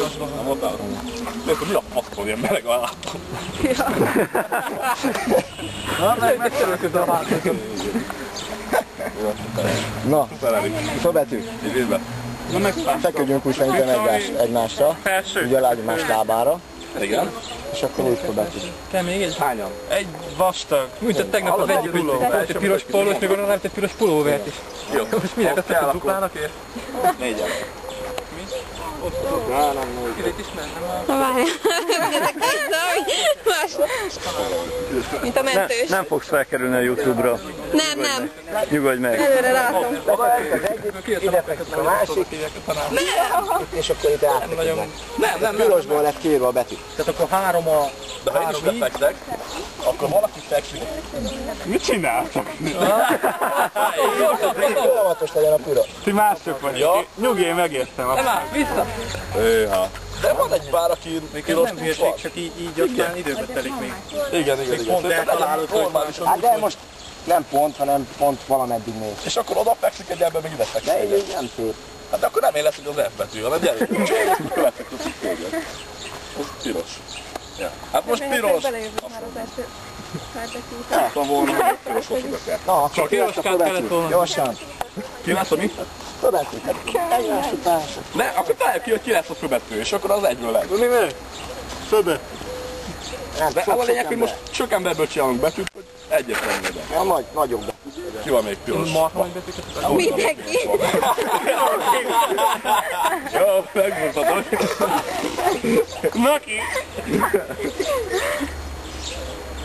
pirosban. Nem voltál? Nézd, mi a faszkod, ilyen meleg láttam. Ja. Na, megkerültük a hátratot. Na, Szobetű. Feküdjünk úgy szerintem egymásra, ugye a lágy más lábára. Igen. És akkor úgy Szobetű. Kell még egy? Hányan? Egy vastag. Úgy, hogy tegnap az egyik volt egy piros pólót, még onnan egy piros pulóvert is. Jó. Most minek azt a duplának ér? 4-en. Kivét is mennem. Na várjál, ez a két zaj, mint a mentős. Nem fogsz felkerülni a YouTube-ra. Nem. Nyugodj meg. Előre látom. Ide feküdt a másik, és akkor itt átfeküdnek. Nem. Pirosból lett kiírva a betű. Tehát akkor három a... De ha én is lefekszek, akkor valaki fekszik. Mit csináltak? Folyamatos legyen a piros. Ti mások vagy. Ja. Nyugi, én megértem. Nem áll, vissza! De van egy pár, aki piros Nem hülyeség, csak így ott már időbe telik még. Igen. Pont eltalálod, hogy normálisan. Hát de most nem pont, hanem pont valameddig néz. És akkor oda fekszik egy ember, meg ide fekszik. De így nem szép. Hát de akkor nem én leszek az F betű, hanem gyere. Követek a téged. Az piros. Ja. Hát most piros. Belejövök már az első feltekült. Láttam volna, hogy piros hosszúkat kell. Na, akkor Csak piroskát kellett volna. Gyorsan. Ki lesz a mi? Szobetű. Egymás után. Ne, akkor találjuk ki, hogy ki lesz a főbetű, és akkor az egyből lesz. Mi meg? Szöbe. De az a lényeg, hogy most sok emberből csinálunk betűt, hogy egyet rengeteg. Ja, nagyobb betű. Ki van még piros? Marha nagy betűket. Mindenki. Jó, megmutatom. Naki!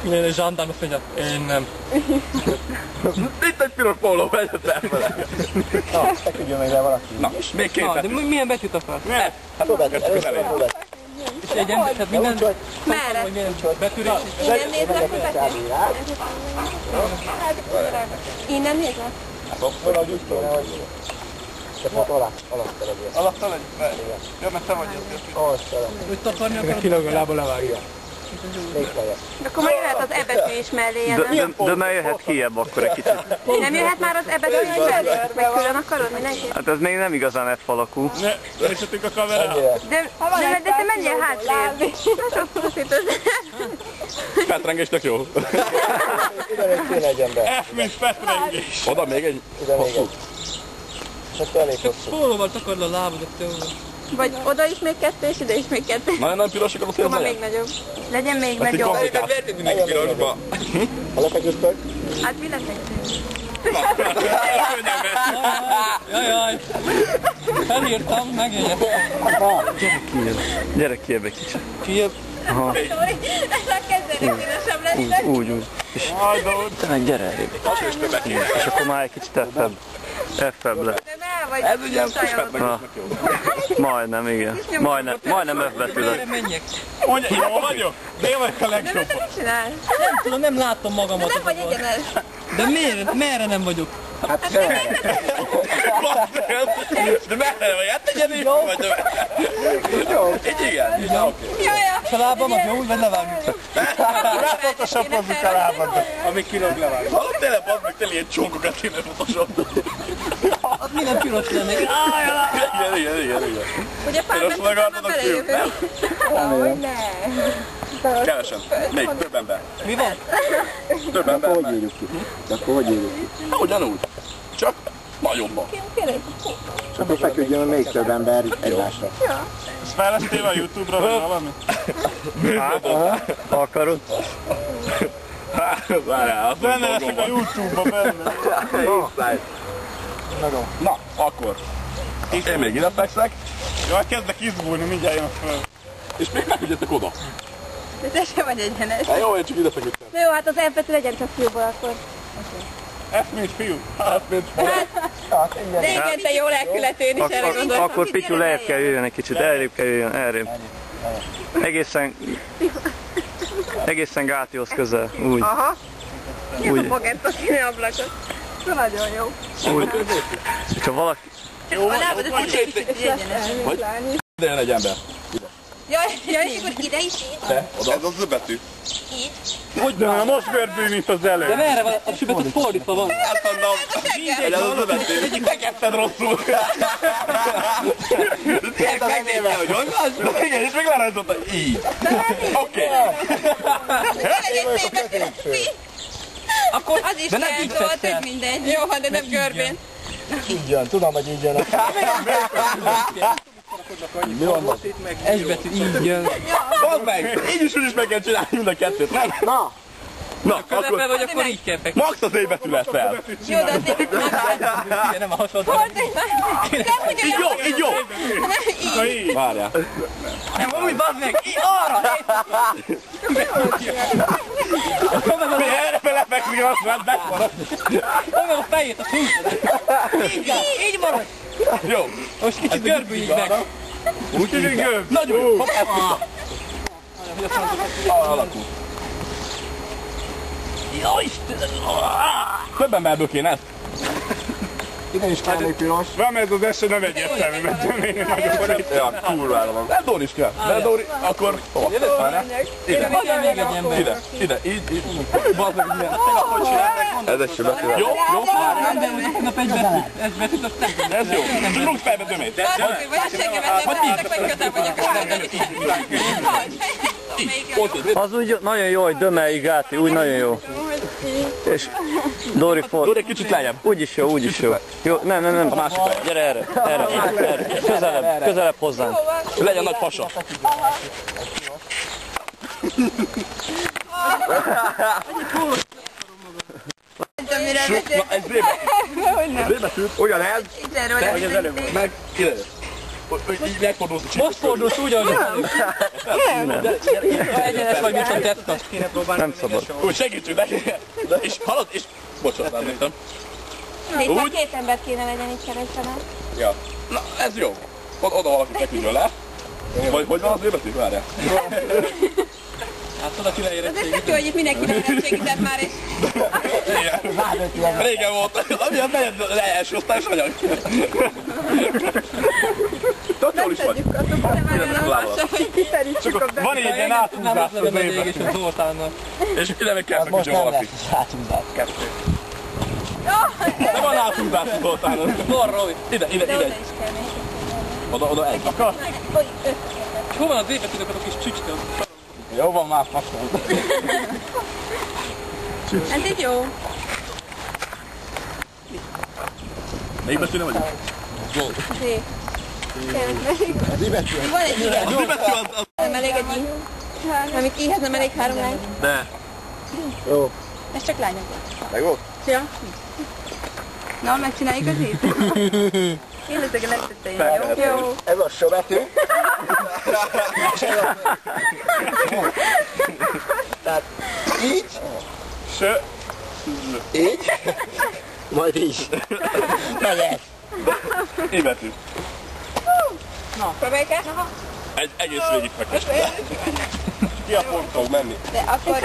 Én egy zsandám azt mondja, én nem. Itt egy piros póló, vegyet el vele. Na, feküdjön meg le valaki. Na, és még két Na, de betű. milyen betűt akarsz? Szobetű, először a Szobetű. És egy ember, tehát minden... Merre? Hogy milyen betűre is. Innen nézlek, hogy Innen nézlek? Valahogy úgy kéne, hogy... Csak most alatt telegél. Alatt legyen? Ja, mert te vagy az. Ahhoz telegél. Úgy takarni akarod? Kilóg a lába levágja. Még fejet. Akkor majd jöhet az ebetű is mellé, nem? De ne jöhet kiebb akkor egy kicsit. Nem jöhet már az ebetű is mellé? Meg külön akarod mindenki? Hát ez még nem igazán F alakú. Ne, nézhetünk a kamerát. De te menjél hátrébb. Sok puszít az. Fetrengésnek jó. Ide még kéne egy ember. F, mint fetrengés. Oda még egy Ide még hosszú. egy. És akkor elég hosszú. Pólóval takard a lábadat, te úr. Vagy oda is még kettő, és ide is még kettő. Nagyon pirosak az Akkor már még legyen. nagyobb. Legyen még Hát így nagyobb. komplikál. Verted mindenki pirosba. Ha lefeküdtök, Hát mi lefektünk? Jajjaj! Felírtam, megjegyeztem. Gyere kiebb egy kicsit. Kiebb. Ez a kezdődik színesebb lesz. Úgy. És te meg gyere elég. És akkor már egy kicsit F-ebb le. De ne, vagy Ez ugye sajnálod. fetrengésnek jó. Majdnem, igen. Majdnem F betű lett. Merre menjek? Mondja, jó vagyok? De én vagyok a De legjobb. mit csinálsz? Nem tudom, nem látom magamat. Nem vagy egyenes. De merre nem vagyok? De merre vagy? Hát tegyen így vagy. Így igen. Jaj, És a lábamat jó, úgy vagy levágjuk. Photoshopozzuk a lábadat, amíg kilóg levágjuk. Hallod, tényleg bazd meg, tényleg ilyen csókokat kéne photoshopolni. Ott minden piros lenne. Igen. ugye pár Piros meccsen már megadod a kül, belejövünk. remélem. Kevesen. Még több ember. Mi van? Több ember. Hogy írjuk ki? De akkor hogy írjuk ki? Ugyanúgy. Csak nagyobban. És akkor feküdjön még több ember egymásra. Ezt fejlesztél a YouTube-ra vagy valami? Akarod? Várjál, azt Benne leszek a YouTube-ba benne. Na, akkor. Én még ide fekszek, Jaj, kezdek izgulni, mindjárt jön föl. és még feküdjetek oda. De te sem vagy egyenes. Hát jó, én csak ide feküdtem. Na jó, hát az elbetű legyen csak fiúból akkor. F mint fiú. Hát, mint De igen, te jól elkületén is erre gondoltam. Akkor Pityu lejjebb kell jöjjön egy kicsit, elrébb kell jöjjön, elrébb. Egészen Gátihoz közel, úgy. Aha. Ilyen Úgy. a bagettos színű ablakot. Nagyon jó. Hogyha valaki... A lábad, ez egy kicsit egyenes. Ide jön egy ember. Jaj, és akkor ide is így. De, oda az az betű. Így. Hogy de most görbül, mint az előbb. De merre van? A süket az fordítva van. Azt mondom, hogy az az betű. Egyik megketted rosszul. Megnézve, hogy hogy van? Igen, és meg lerajzolta így. Oké. Akkor az is kell, szóval tök mindegy. Jó, de nem görbén. Így jön, tudom, hogy így jön. Mi van most? Esbetű, így jön. Mondd meg! Így is úgy is meg kell csinálni mind a kettőt, nem? Na! Na, Közepe vagy, akkor így kell fekni. max az E-betű lesz fel. Jó, de azért Nem a hasonló. Így jó, így jó. így. Várjál. Nem, úgy bazd meg! Arra! Mi erre belefekszik, azt már megmarad. Fogom a fejét, a húzod. Így marad. Jó. Most kicsit görbüljük meg. Úgy kicsit gömb. Nagyon. Hopp, elfogta. Alakul. Jaj, Istenem! Több emberből kéne ezt. Ide is kell még piros. Van ez az eset nem egyértelmű, mert töményen nagyon forít. Ja, kurvára van. De Dóri is kell. De Dóri, akkor... Várjál. Ide. Még egy ember. Ide, így. Bazd meg, milyen. Ez egy sebetű. Jó, jó. Nap egy betűt. Ez betűt, azt nem. Ez jó. Csak rúgd fejbe dömét. Vagy seggemet nem tettek, vagy közel vagyok a felvenni. Az úgy nagyon jó, hogy Dömei Gáti, úgy nagyon jó. És Dóri ford. Dóri, egy kicsit lejjebb. Úgyis jó, úgyis jó. Jó, nem. A másik fejjel. Gyere erre. Közelebb hozzánk. Legyen nagy pasa. Mire Na, ez Z-betű. Olyan ez. Hogy az előbb. Meg ide. Így megfordulsz a csípőt. Most fordulsz úgy, ahogy egyenes vagy, mint a tetka. Nem szabad. Úgy segítsünk neki. És halad, és... Bocsánat, nem értem. Itt már két embert kéne legyen itt keressenem. Ja. Na, ez jó. Oda valaki feküdjön le. Vagy hogy van az Z-betű? Várjál. Hát oda csinálj Az tök jó, hogy itt mindenkinek segített már, és... Régen volt. Ami az negyed az első osztályos anyag. Tök jól is vagy. Csak Van így ilyen Nem áthúzás az az lenne évben. és a Zoltánnal. És ide meg kell most feküdjön nem valaki. lesz hátunkban. Nem van áthúzás a Zoltánon. Borra, hogy. Ide. De oda is kell még. Oda egy. És hol van az épetűnek a kis csücskön? Jó van, más passzol. Ez így jó. Melyik betű nem vagyok? Z. Van egy ilyen. Az betű az... Nem elég egy i. Ami kihez nem elég 3 lány. De. Jó. Ez csak lányok. Meg volt? Ja. Na, megcsináljuk az ízt? Én leszek a legtetején, jó? Jó. Ez a sebetű. Tehát így. Sö. Így. Majd így. Meg ez. E-betű. Próbáljuk el? Egy egész végig fekes. Ki a pont fog menni? De akkor...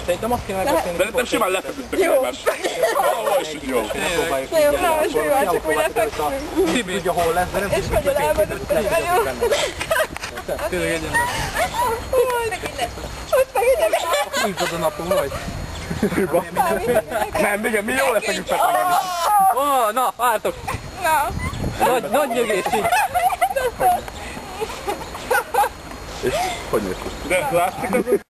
Szerintem azt kéne megbeszélni. De nem simán lefeküdtek egymást. Valahol is így jó. Na jó, na, most mi van, csak úgy lefekszünk. Tudja hol lesz, de nem És hogy elmondod, hogy jó. Tényleg egy ember. Hogy meg egy ember. Húzod a napon, vagy? Nem, igen, mi jó lesznek itt feküdni. Ó, na, vártok. Na. Nagy nyögés, így. Hogy néz ki? De látszik az?